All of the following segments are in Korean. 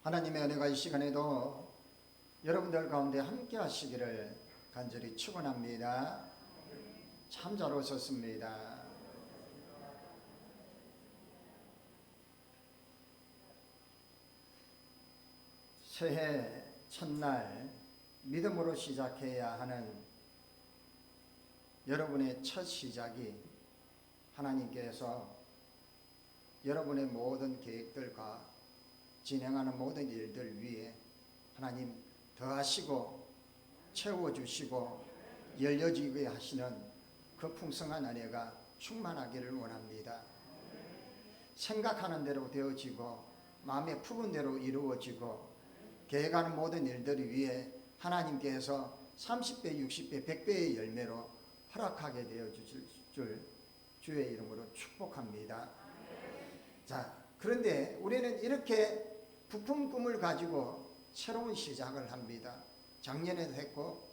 하나님의 은혜가 이 시간에도 여러분들 가운데 함께 하시기를 간절히 축원합니다. 참 잘 오셨습니다. 새해 첫날 믿음으로 시작해야 하는 여러분의 첫 시작이 하나님께서 여러분의 모든 계획들과 진행하는 모든 일들 위에 하나님 더하시고 채워주시고 열려지게 하시는 그 풍성한 은혜가 충만하기를 원합니다. 생각하는 대로 되어지고 마음에 품은 대로 이루어지고 계획하는 모든 일들 위에 하나님께서 30배, 60배, 100배의 열매로 허락하게 되어 주실 줄 주의 이름으로 축복합니다. 자, 그런데 우리는 이렇게 부푼 꿈을 가지고 새로운 시작을 합니다. 작년에도 했고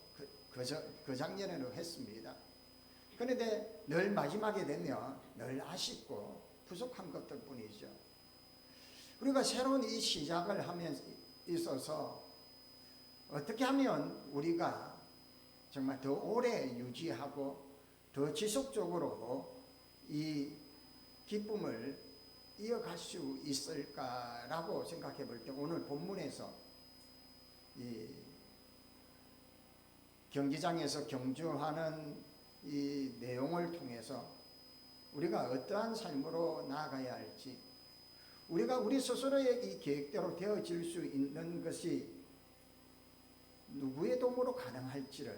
그 작년에도 했습니다. 그런데 늘 마지막에 되면 늘 아쉽고 부족한 것들 뿐이죠. 우리가 새로운 이 시작을 하면서 있어서 어떻게 하면 우리가 정말 더 오래 유지하고 더 지속적으로 이 기쁨을 이어갈 수 있을까라고 생각해 볼 때 오늘 본문에서 이 경기장에서 경주하는 이 내용을 통해서 우리가 어떠한 삶으로 나아가야 할지, 우리가 우리 스스로의 이 계획대로 되어질 수 있는 것이 누구의 도움으로 가능할지를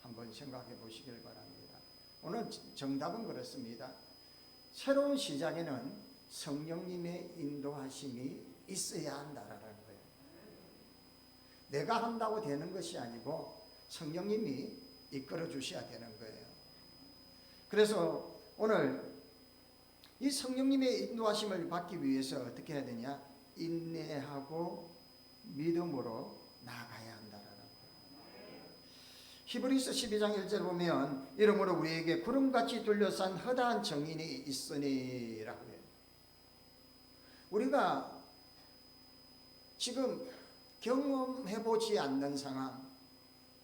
한번 생각해 보시길 바랍니다. 오늘 정답은 그렇습니다. 새로운 시작에는 성령님의 인도하심이 있어야 한다라는 거예요. 내가 한다고 되는 것이 아니고 성령님이 이끌어 주셔야 되는 거예요. 그래서 오늘 이 성령님의 인도하심을 받기 위해서 어떻게 해야 되냐? 인내하고 믿음으로 나아가야 한다라는 거예요. 히브리서 12장 1절 보면 이러므로 우리에게 구름같이 둘러싼 허다한 정인이 있으니라고 해요. 우리가 지금 경험해보지 않는 상황,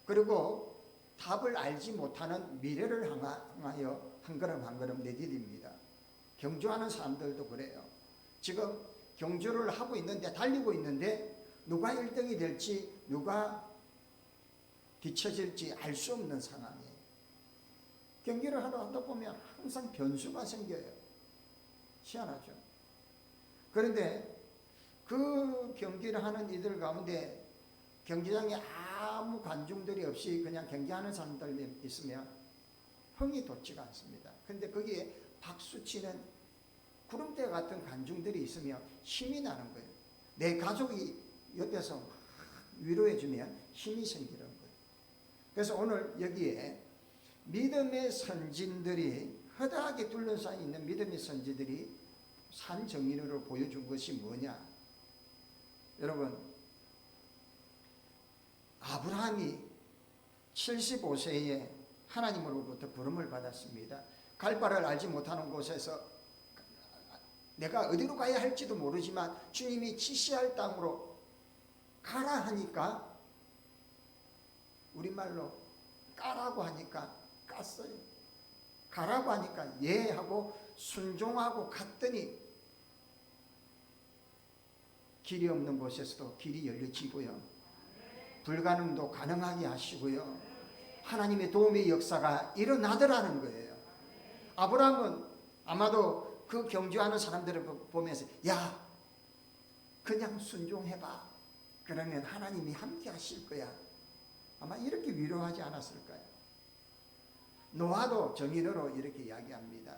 그리고 답을 알지 못하는 미래를 향하여 한 걸음 한 걸음 내디딥니다. 경주하는 사람들도 그래요. 지금 경주를 하고 있는데, 달리고 있는데 누가 1등이 될지 누가 뒤처질지 알 수 없는 상황이에요. 경기를 하다 보면 항상 변수가 생겨요. 희한하죠. 그런데 그 경기를 하는 이들 가운데 경기장에 아무 관중들이 없이 그냥 경기하는 사람들 있으면 흥이 돋지가 않습니다. 그런데 거기에 박수치는 구름대 같은 관중들이 있으면 힘이 나는 거예요. 내 가족이 옆에서 위로해주면 힘이 생기는 거예요. 그래서 오늘 여기에 믿음의 선진들이, 허다하게 둘러싸여 있는 믿음의 선지들이 산 정인으로 보여준 것이 뭐냐? 여러분, 아브라함이 75세에 하나님으로부터 부름을 받았습니다. 갈 바를 알지 못하는 곳에서 내가 어디로 가야 할지도 모르지만 주님이 지시할 땅으로 가라 하니까, 우리말로 까라고 하니까 깠어요. 가라고 하니까 예 하고 순종하고 갔더니 길이 없는 곳에서도 길이 열려지고요. 불가능도 가능하게 하시고요. 하나님의 도움의 역사가 일어나더라는 거예요. 아브라함은 아마도 그 경주하는 사람들을 보면서 야, 그냥 순종해봐. 그러면 하나님이 함께 하실 거야. 아마 이렇게 위로하지 않았을까요? 노아도 정인으로 이렇게 이야기합니다.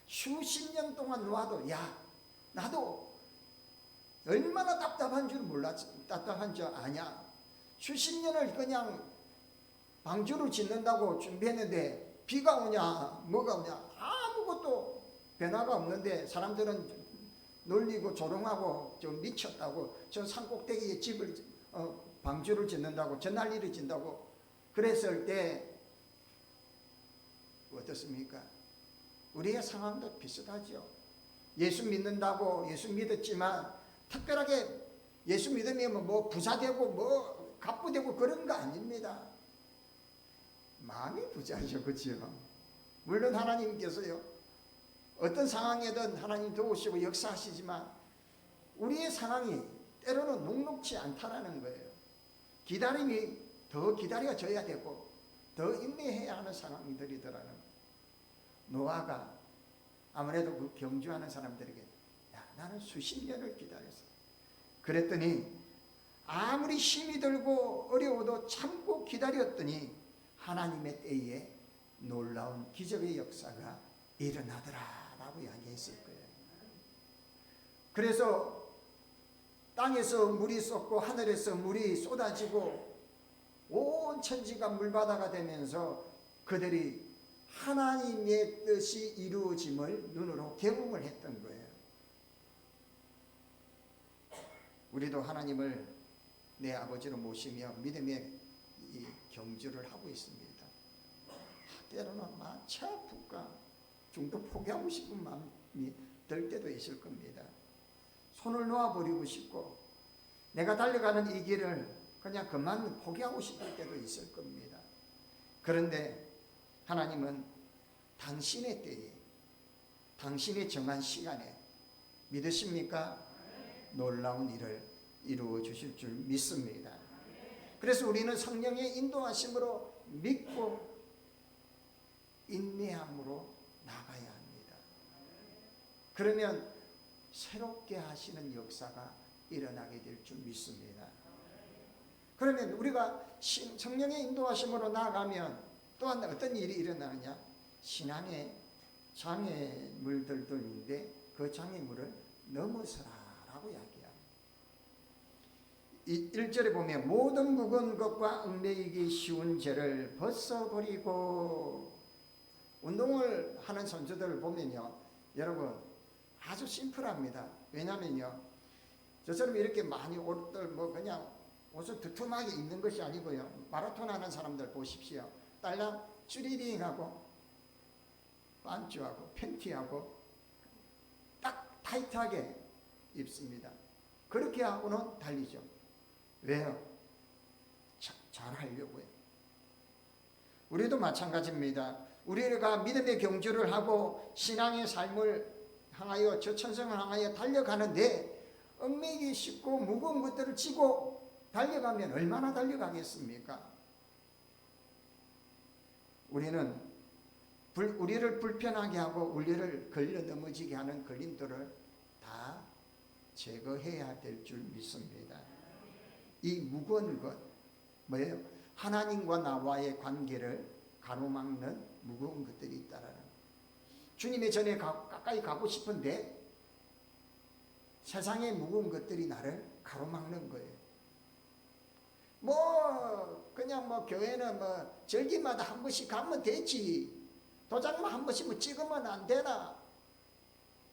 수십 년 동안 노아도 야, 나도 얼마나 답답한 줄 몰랐지, 답답한 줄 아냐. 수십 년을 그냥 방주를 짓는다고 준비했는데 비가 오냐 뭐가 오냐 아무것도 변화가 없는데 사람들은 놀리고 조롱하고 좀 미쳤다고, 저 산꼭대기에 집을 방주를 짓는다고, 저 난리를 진다고 그랬을 때 어떻습니까? 우리의 상황도 비슷하죠. 예수 믿는다고 예수 믿었지만 특별하게 예수 믿으면 뭐 부자 되고 뭐 갑부 되고 그런 거 아닙니다. 마음이 부자죠. 그렇죠? 물론 하나님께서요, 어떤 상황에든 하나님 도우시고 역사하시지만 우리의 상황이 때로는 녹록지 않다라는 거예요. 기다림이 더 기다려져야 되고 더 인내해야 하는 상황들이더라는. 노아가 아무래도 그 경주하는 사람들에게, 야, 나는 수십 년을 기다렸어. 그랬더니 아무리 힘이 들고 어려워도 참고 기다렸더니 하나님의 때에 놀라운 기적의 역사가 일어나더라라고 이야기했을 거예요. 그래서 땅에서 물이 쏟고 하늘에서 물이 쏟아지고 온 천지가 물바다가 되면서 그들이 하나님의 뜻이 이루어짐을 눈으로 경험을 했던 거예요. 우리도 하나님을 내 아버지로 모시며 믿음의 이 경주를 하고 있습니다. 때로는 마차 아프까 중도 포기하고 싶은 마음이 들 때도 있을 겁니다. 손을 놓아버리고 싶고 내가 달려가는 이 길을 그냥 그만 포기하고 싶을 때도 있을 겁니다. 그런데 하나님은 당신의 때에, 당신의 정한 시간에, 믿으십니까? 놀라운 일을 이루어 주실 줄 믿습니다. 그래서 우리는 성령의 인도하심으로 믿고 인내함으로 나가야 합니다. 그러면 새롭게 하시는 역사가 일어나게 될 줄 믿습니다. 그러면 우리가 성령의 인도하심으로 나아가면 또한 어떤 일이 일어나느냐? 신앙의 장애물들도 있는데 그 장애물을 넘어서라라고 이야기합니다. 1절에 보면 모든 묵은 것과 얽매이기 쉬운 죄를 벗어버리고. 운동을 하는 선수들을 보면요, 여러분 아주 심플합니다. 왜냐면요, 저처럼 이렇게 많이 옷들 뭐 그냥 옷을 두툼하게 입는 것이 아니고요, 마라톤 하는 사람들 보십시오. 딸랑 쭈리링하고 반주하고 팬티하고 딱 타이트하게 입습니다. 그렇게 하고는 달리죠. 왜요? 잘 하려고요. 우리도 마찬가지입니다. 우리가 믿음의 경주를 하고 신앙의 삶을 향하여 저 천성을 향하여 달려가는데 얽매이기 쉽고 무거운 것들을 지고 달려가면 얼마나 달려가겠습니까? 우리를 불편하게 하고 우리를 걸려 넘어지게 하는 걸림돌을 다 제거해야 될 줄 믿습니다. 이 무거운 것 뭐예요? 하나님과 나와의 관계를 가로막는 무거운 것들이 있다라는. 주님의 전에 가까이 가고 싶은데 세상의 무거운 것들이 나를 가로막는 거예요. 그냥 교회는 절기마다 한 번씩 가면 되지, 도장만 한 번씩 찍으면 안 되나,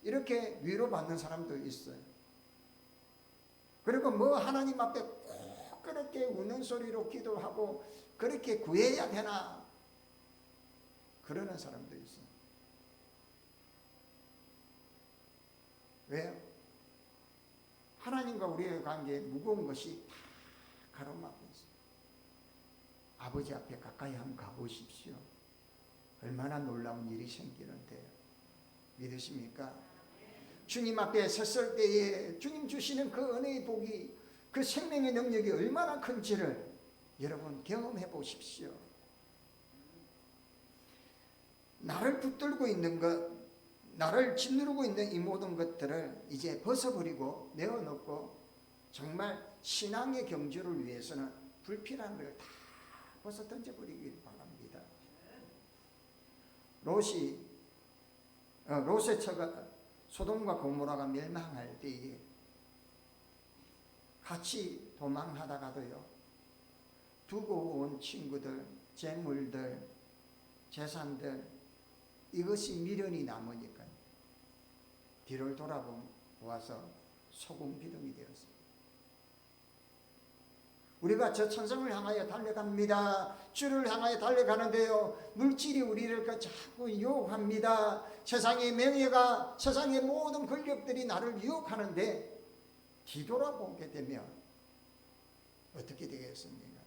이렇게 위로받는 사람도 있어요. 그리고 하나님 앞에 꼭 그렇게 우는 소리로 기도하고 그렇게 구해야 되나, 그러는 사람도 있어요. 왜요? 하나님과 우리의 관계에 무거운 것이 다 가로막고 있어요. 아버지 앞에 가까이 한번 가보십시오. 얼마나 놀라운 일이 생기는데요. 믿으십니까? 주님 앞에 섰을 때에 주님 주시는 그 은혜의 복이, 그 생명의 능력이 얼마나 큰지를 여러분 경험해 보십시오. 나를 붙들고 있는 것, 나를 짓누르고 있는 이 모든 것들을 이제 벗어버리고 내어놓고 정말 신앙의 경주를 위해서는 불필요한 걸 다 벗어 던져버리길 바랍니다. 롯의 처가 소돔과 고모라가 멸망할 때에 같이 도망하다가도요, 두고 온 친구들, 재물들, 재산들, 이것이 미련이 남으니까 뒤를 돌아보아서 소금 기둥이 되었습니다. 우리가 저 천성을 향하여 달려갑니다. 주를 향하여 달려가는데요, 물질이 우리를 자꾸 유혹합니다. 세상의 명예가, 세상의 모든 권력들이 나를 유혹하는데 뒤돌아보게 되면 어떻게 되겠습니까?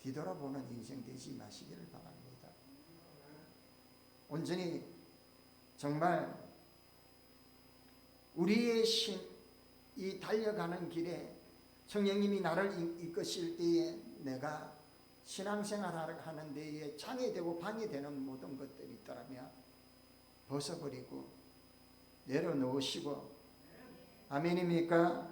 뒤돌아보는 인생 되지 마시기를 바랍니다. 온전히 정말 우리의 이 달려가는 길에 성령님이 나를 이끄실 때에 내가 신앙생활을 하는 데에 장애되고 방해되는 모든 것들이 있더라면 벗어버리고 내려놓으시고, 아멘입니까?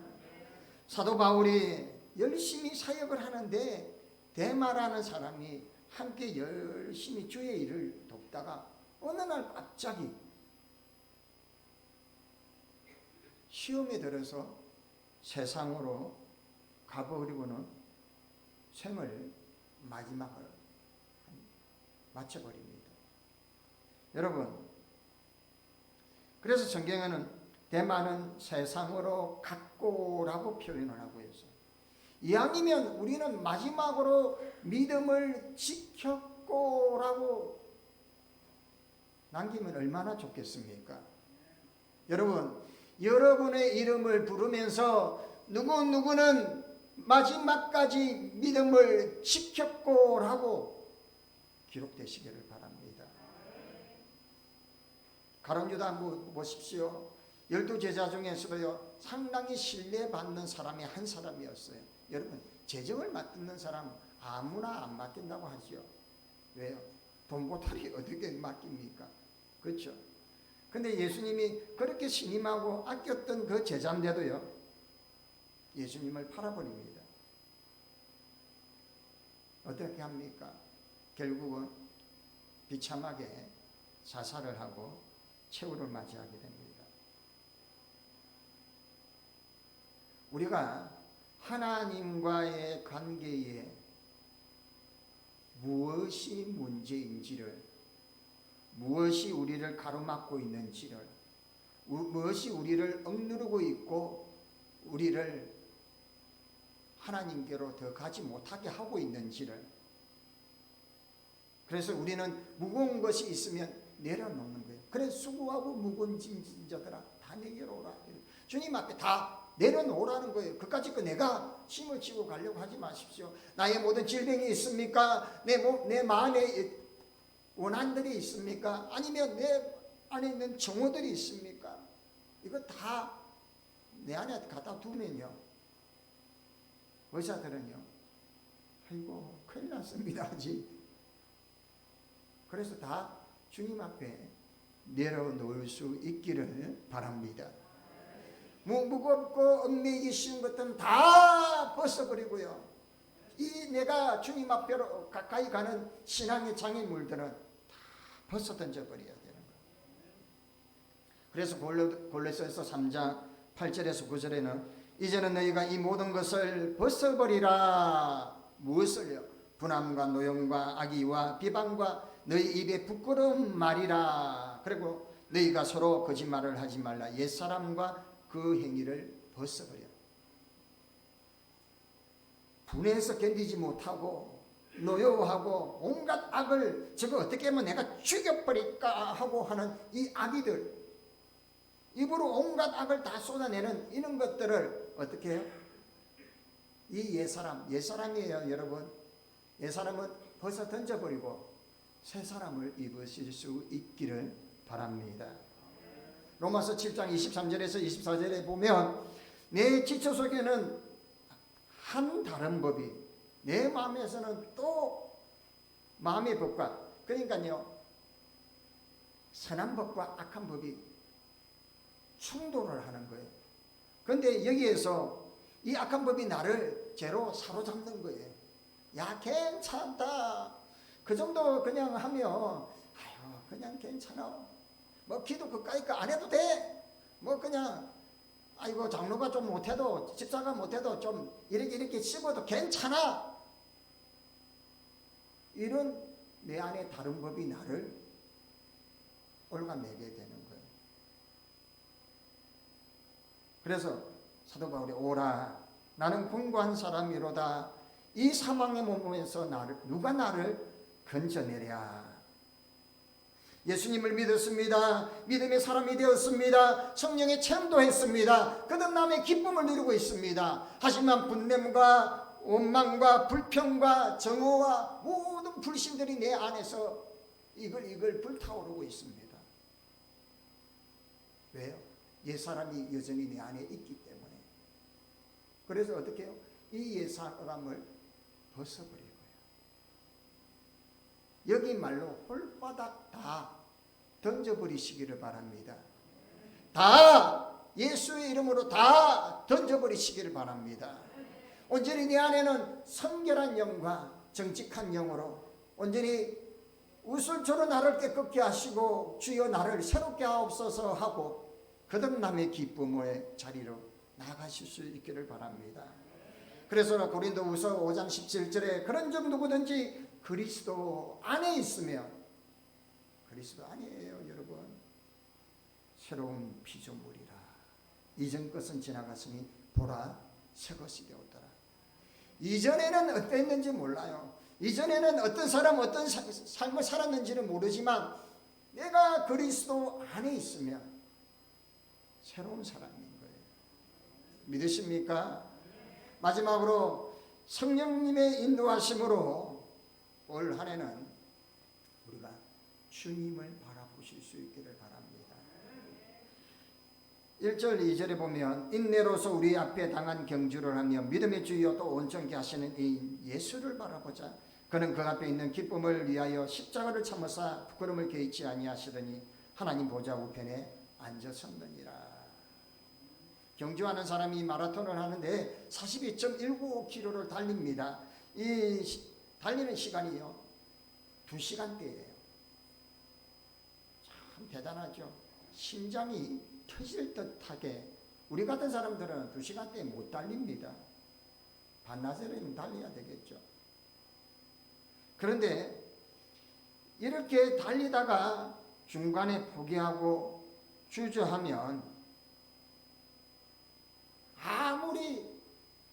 사도 바울이 열심히 사역을 하는데 데마라는 사람이 함께 열심히 주의 일을 돕다가 어느 날 갑자기 시험에 들어서 세상으로 가버리고는 생을 마지막을 마쳐버립니다. 여러분, 그래서 성경에는 데마는 세상으로 갔고라고 표현을 하고 있어요. 이왕이면 우리는 마지막으로 믿음을 지켰고라고 남기면 얼마나 좋겠습니까? 여러분, 여러분의 이름을 부르면서 누구누구는 마지막까지 믿음을 지켰고라고 기록되시기를 바랍니다. 가룟 유다 보십시오. 12제자 중에서도요, 상당히 신뢰받는 사람이 한 사람이었어요. 여러분, 재정을 맡는 사람 아무나 안 맡긴다고 하죠. 왜요? 돈보따리 어떻게 맡깁니까? 그렇죠? 근데 예수님이 그렇게 신임하고 아꼈던 그 제자인데도요, 예수님을 팔아버립니다. 어떻게 합니까? 결국은 비참하게 자살을 하고 최후를 맞이하게 됩니다. 우리가 하나님과의 관계에 무엇이 문제인지를, 무엇이 우리를 가로막고 있는지를, 무엇이 우리를 억누르고 있고 우리를 하나님께로 더 가지 못하게 하고 있는지를, 그래서 우리는 무거운 것이 있으면 내려놓는 거예요. 그래, 수고하고 무거운 짐진 자들아 다 내게로 오라. 주님 앞에 다 내려놓으라는 거예요. 그까짓 거 내가 짐을 지고 가려고 하지 마십시오. 나의 모든 질병이 있습니까? 내 마음에 원한들이 있습니까? 아니면 내 안에 있는 정오들이 있습니까? 이거 다 내 안에 갖다 두면요, 의사들은요, 아이고 큰일 났습니다 아직. 그래서 다 주님 앞에 내려놓을 수 있기를 바랍니다. 무겁고 얽매이기 쉬운 것들은 다 벗어버리고요, 이 내가 주님 앞으로 가까이 가는 신앙의 장애물들은 다 벗어 던져버려야 되는 거예요. 그래서 골로새서 3장 8절에서 9절에는 이제는 너희가 이 모든 것을 벗어버리라. 무엇을요? 분함과 노염과 악의와 비방과 너희 입에 부끄러운 말이라. 그리고 너희가 서로 거짓말을 하지 말라. 옛사람과 그 행위를 벗어버려. 분해서 견디지 못하고 노여워하고 온갖 악을 저거 어떻게 하면 내가 죽여버릴까 하고 하는 이 악의들, 입으로 온갖 악을 다 쏟아내는 이런 것들을 어떻게 해요? 이 옛사람이에요 여러분. 옛사람은 벗어 던져버리고 새 사람을 입으실 수 있기를 바랍니다. 로마서 7장 23절에서 24절에 보면 내 지체 속에는 한 다른 법이, 내 마음에서는 또 마음의 법과, 그러니까요, 선한 법과 악한 법이 충돌을 하는 거예요. 그런데 여기에서 이 악한 법이 나를 죄로 사로잡는 거예요. 야, 괜찮다. 그 정도 그냥 하면 아유 그냥 괜찮아. 뭐 기도 그까이 안 해도 돼. 뭐 그냥 아이고 장로가 좀 못해도, 집사가 못해도 좀 이렇게 씹어도 괜찮아. 이런 내 안에 다른 법이 나를 올가매게 되는 거예요. 그래서 사도 바울이 오라 나는 궁고한 사람이로다. 이 사망의 몸에서 누가 나를 건져내랴. 예수님을 믿었습니다. 믿음의 사람이 되었습니다. 성령의 체험도 했습니다. 거듭남의 기쁨을 누리고 있습니다. 하지만 분냄과 원망과 불평과 정오와 모든 불신들이 내 안에서 이걸 불타오르고 있습니다. 왜요? 옛사람이 여전히 내 안에 있기 때문에. 그래서 어떻게 해요? 이 옛사람을 벗어버리고요. 여기 말로 홀바닥 다 던져버리시기를 바랍니다. 다 예수의 이름으로 다 던져버리시기를 바랍니다. 온전히 내 안에는 성결한 영과 정직한 영으로 온전히 우슬초로 나를 깨끗게 하시고 주여 나를 새롭게 하옵소서 하고 거듭남의 기쁨의 자리로 나가실 수 있기를 바랍니다. 그래서 고린도후서 5장 17절에 그런 점 누구든지 그리스도 안에 있으면, 그리스도 안이에요 여러분, 새로운 피조물이라 이전 것은 지나갔으니 보라 새 것이 되었더라. 이전에는 어땠는지 몰라요. 이전에는 어떤 사람 어떤 삶을 살았는지는 모르지만 내가 그리스도 안에 있으면 새로운 사람인 거예요. 믿으십니까? 마지막으로 성령님의 인도하심으로 올 한 해는 우리가 주님을 바라보실 수 있기를 바랍니다. 1절 2절에 보면 인내로서 우리 앞에 당한 경주를 하며 믿음의 주여 또 온전케 하시는 이 예수를 바라보자. 그는 그 앞에 있는 기쁨을 위하여 십자가를 참으사 부끄러움을 개의치 아니하시더니 하나님 보좌 우편에 앉으셨느니라. 경주하는 사람이 마라톤을 하는데 42.195km를 달립니다. 이 달리는 시간이요 2시간대예요. 참 대단하죠. 심장이 터질 듯하게. 우리 같은 사람들은 2시간대에 못 달립니다. 반나절에는 달려야 되겠죠. 그런데 이렇게 달리다가 중간에 포기하고 주저하면 아무리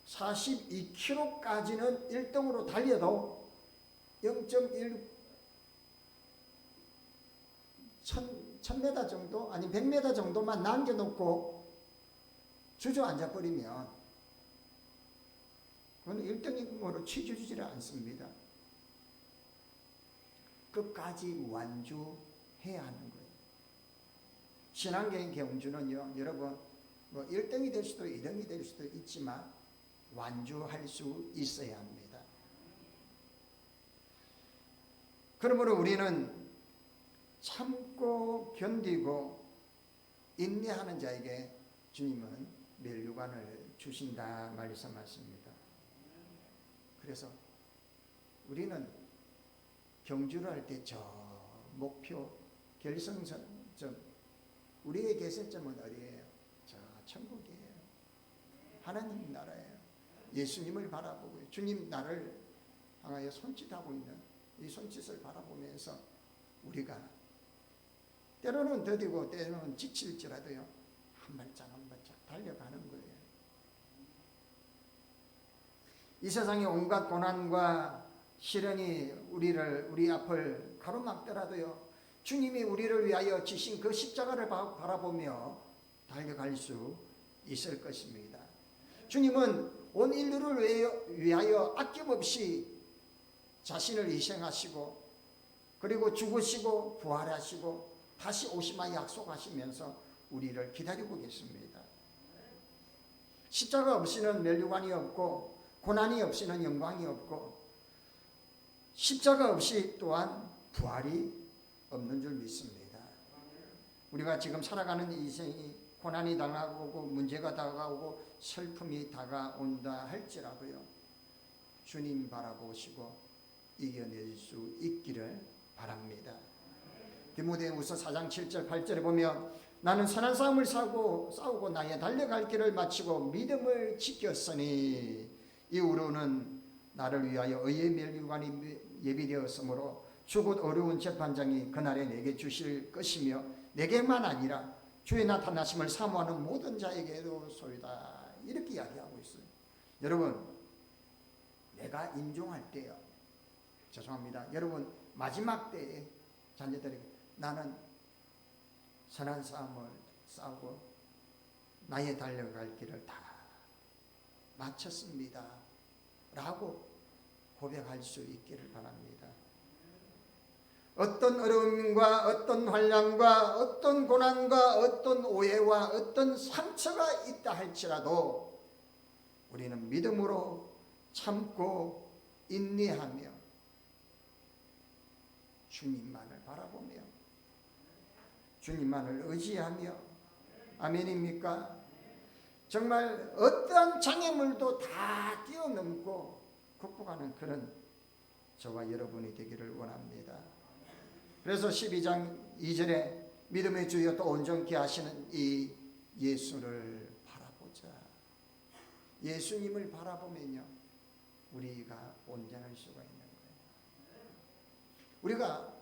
42km까지는 1등으로 달려도 0.1 1000m 정도 아니 100m 정도만 남겨놓고 주저앉아버리면 그건 1등으로 취주지를 않습니다. 끝까지 완주해야 하는 거예요. 신앙계의 경주는요 여러분 뭐 1등이 될 수도 2등이 될 수도 있지만 완주할 수 있어야 합니다. 그러므로 우리는 참고 견디고 인내하는 자에게 주님은 멸류관을 주신다 말씀하십니다. 그래서 우리는 경주를 할 때 저 목표 결승점 우리의 계산점은 어디예요? 저 천국이에요. 하나님 나라예요. 예수님을 바라보고 주님 나를 향하여 손짓하고 있는 이 손짓을 바라보면서 우리가 때로는 더디고 때로는 지칠지라도요 한 발짝 한 발짝 달려가는 거예요. 이 세상의 온갖 고난과 시련이 우리 앞을 가로막더라도요 주님이 우리를 위하여 지신 그 십자가를 바라보며 달려갈 수 있을 것입니다. 주님은 온 인류를 위하여 아낌없이 자신을 희생하시고 그리고 죽으시고 부활하시고 다시 오시마 약속하시면서 우리를 기다리고 계십니다. 십자가 없이는 멸류관이 없고 고난이 없이는 영광이 없고 십자가 없이 또한 부활이 없는 줄 믿습니다. 우리가 지금 살아가는 인생이 고난이 다가오고 문제가 다가오고 슬픔이 다가온다 할지라도요 주님 바라보시고 이겨낼 수 있기를 바랍니다. 디모데후서 4장 7절 8절에 보면 나는 선한 싸움을 싸우고 나의 달려갈 길을 마치고 믿음을 지켰으니 이후로는 나를 위하여 의의 멸류관이 예비되었으므로 주곧 어려운 재판장이 그날에 내게 주실 것이며 내게만 아니라 주의 나타나심을 사모하는 모든 자에게도 소이다. 이렇게 이야기하고 있어요. 여러분 내가 임종할 때요 죄송합니다. 여러분 마지막 때에 자녀들에게 나는 선한 싸움을 싸우고 나의 달려갈 길을 다 마쳤습니다 라고 고백할 수 있기를 바랍니다. 어떤 어려움과 어떤 환난과 어떤 고난과 어떤 오해와 어떤 상처가 있다 할지라도 우리는 믿음으로 참고 인내하며 주님만을 바라보며 주님만을 의지하며, 아멘입니까? 정말 어떠한 장애물도 다 뛰어넘고 극복하는 그런 저와 여러분이 되기를 원합니다. 그래서 12장 2절에 믿음의 주여 또 온전케 하시는 이 예수를 바라보자. 예수님을 바라보면요 우리가 온전할 수가 있는 거예요. 우리가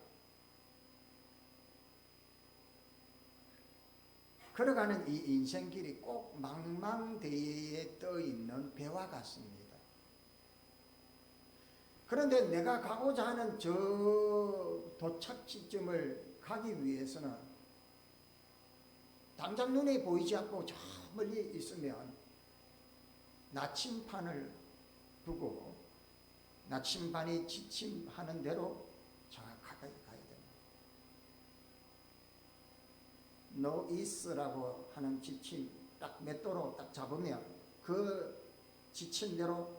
걸어가는 이 인생길이 꼭 망망대해에 떠있는 배와 같습니다. 그런데 내가 가고자 하는 저 도착지점을 가기 위해서는 당장 눈에 보이지 않고 저 멀리 있으면 나침반을 두고 나침반이 지침하는 대로 정확하게 가야 됩니다. 노이스라고 하는 지침 딱 몇 도로 딱 잡으면 그 지침대로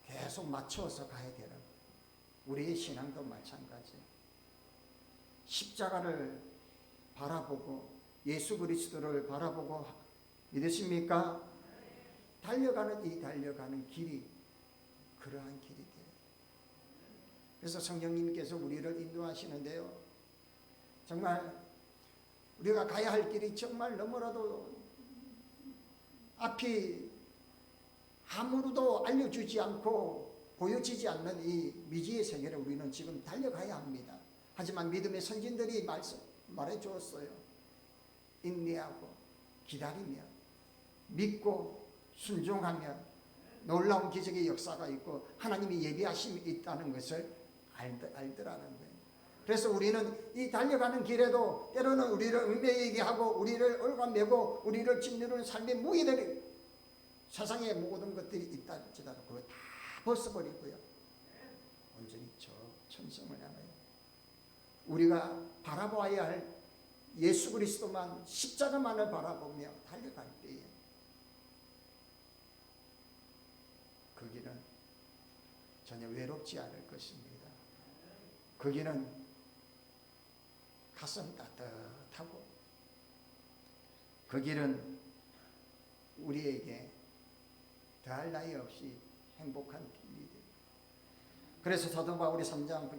계속 맞춰서 가야 되는, 우리의 신앙도 마찬가지. 십자가를 바라보고 예수 그리스도를 바라보고 믿으십니까? 달려가는 이 달려가는 길이 그러한 길이 돼요. 그래서 성령님께서 우리를 인도하시는데요, 정말 우리가 가야 할 길이 정말 너무나도 앞이 아무도 알려주지 않고 보여지지 않는 이 미지의 세계를 우리는 지금 달려가야 합니다. 하지만 믿음의 선진들이 말해 주었어요. 인내하고 기다리며 믿고 순종하며 놀라운 기적의 역사가 있고 하나님이 예비하심이 있다는 것을 알더라는 거예요. 그래서 우리는 이 달려가는 길에도 때로는 우리를 얽매이게 하고 우리를 얽어매고 우리를 짓누르는 삶의 무기들이, 세상의 모든 것들이 있다 할지라도 그거 다 벗어버리고요 온전히 저 천성을 향하여 우리가 바라봐야 할 예수 그리스도만, 십자가만을 바라보며 달려갈 때에 그 길은 전혀 외롭지 않을 것입니다. 그 길은 가슴 따뜻하고 그 길은 우리에게 더할 나위 없이 행복한 길이 됩니다. 그래서 사도 바울이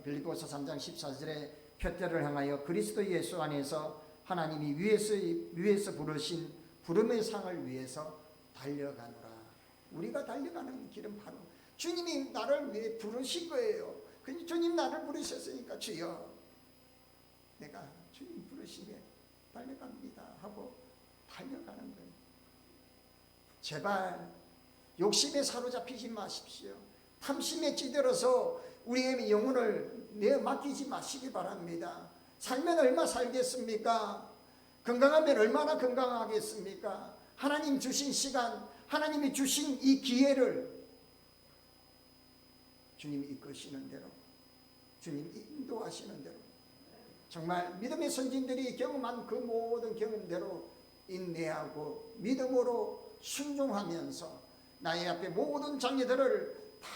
빌립보서 3장 14절에 표대를 향하여 그리스도 예수 안에서 하나님이 위에서 부르신 부름의 상을 위해서 달려가노라. 우리가 달려가는 길은 바로 주님이 나를 위해 부르신 거예요. 주님 나를 부르셨으니까 주여 내가 주님 부르심에 달려갑니다 하고 달려가는 거예요. 제발 욕심에 사로잡히지 마십시오. 탐심에 찌들어서 우리의 영혼을 내어 맡기지 마시기 바랍니다. 살면 얼마 살겠습니까? 건강하면 얼마나 건강하겠습니까? 하나님 주신 시간, 하나님이 주신 이 기회를 주님이 이끄시는 대로, 주님이 인도하시는 대로 정말 믿음의 선진들이 경험한 그 모든 경험대로 인내하고 믿음으로 순종하면서 나의 앞에 모든 장애들을 다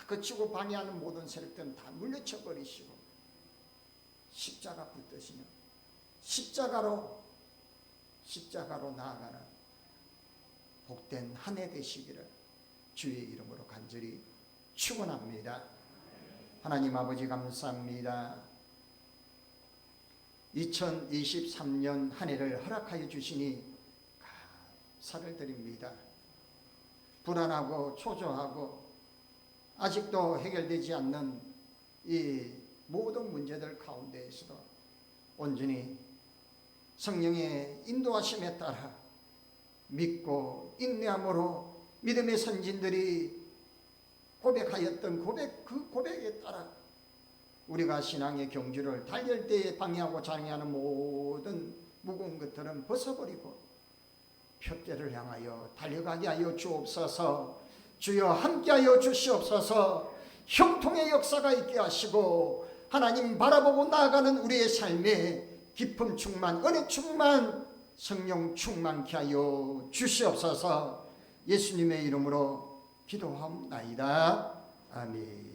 거치고 방해하는 모든 세력들은 다 물리쳐 버리시고 십자가 붙드시며 십자가로 나아가는 복된 한 해 되시기를 주의 이름으로 간절히 축원합니다. 하나님 아버지 감사합니다. 2023년 한 해를 허락하여 주시니 감사를 드립니다. 불안하고 초조하고 아직도 해결되지 않는 이 모든 문제들 가운데에서도 온전히 성령의 인도하심에 따라 믿고 인내함으로 믿음의 선진들이 고백하였던 그 고백에 따라 우리가 신앙의 경주를 달릴 때에 방해하고 장애하는 모든 무거운 것들은 벗어버리고 표대를 향하여 달려가게 하여 주옵소서. 주여 함께하여 주시옵소서. 형통의 역사가 있게 하시고 하나님 바라보고 나아가는 우리의 삶에 기쁨 충만, 은혜 충만, 성령 충만케 하여 주시옵소서. 예수님의 이름으로 기도하옵나이다. 아멘.